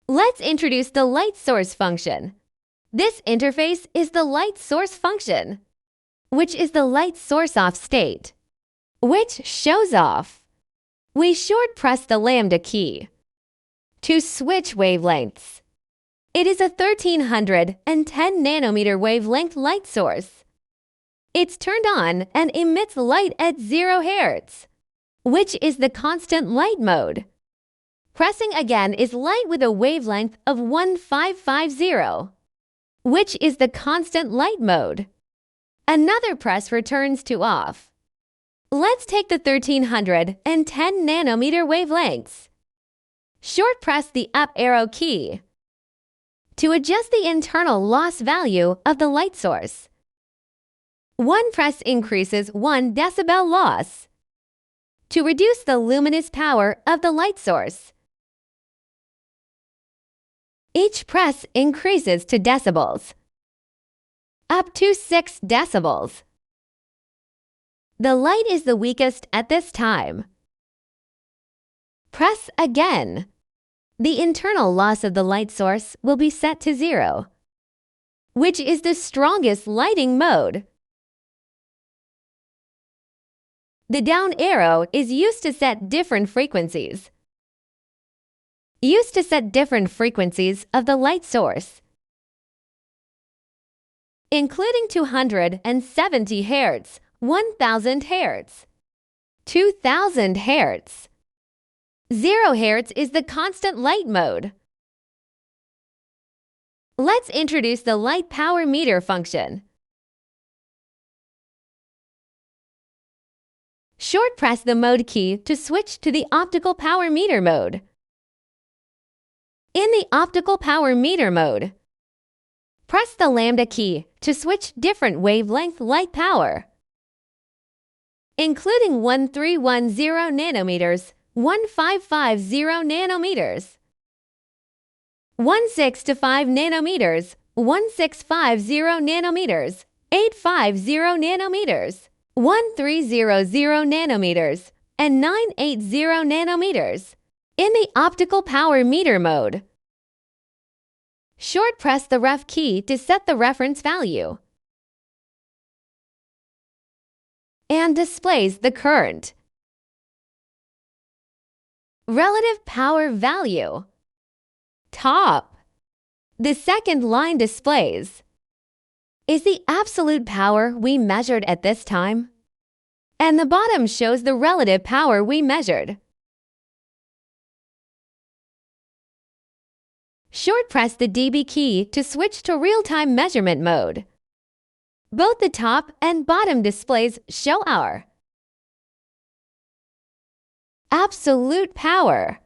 Let's introduce the light source function. This interface is the light source function, which is the light source off state, which shows off. We short press the lambda key to switch wavelengths. It is a 1310 nanometer wavelength light source. It's turned on and emits light at 0 Hz, which is the constant light mode. Pressing again is light with a wavelength of 1550, which is the constant light mode. Another press returns to off. Let's take the 1310 nanometer wavelengths. Short press the up arrow key to adjust the internal loss value of the light source. One press increases 1 decibel loss to reduce the luminous power of the light source. Each press increases to decibels, up to 6 decibels. The light is the weakest at this time. Press again. The internal loss of the light source will be set to 0, which is the strongest lighting mode. The down arrow is used to set different frequencies. Used to set different frequencies of the light source, including 270 Hz, 1000 Hz, 2000 Hz. 0 Hz is the constant light mode. Let's introduce the light power meter function. Short press the mode key to switch to the optical power meter mode. In the optical power meter mode, press the lambda key to switch different wavelength light power, including 1310 nanometers, 1550 nanometers, 1625 nanometers, 1650 nanometers, 850 nanometers, 1300 nanometers, and 980 nanometers. In the optical power meter mode, short press the ref key to set the reference value and displays the current. Relative power value. Top. The second line displays is the absolute power we measured at this time, and the bottom shows the relative power we measured. Short press the dB key to switch to real-time measurement mode. Both the top and bottom displays show our absolute power.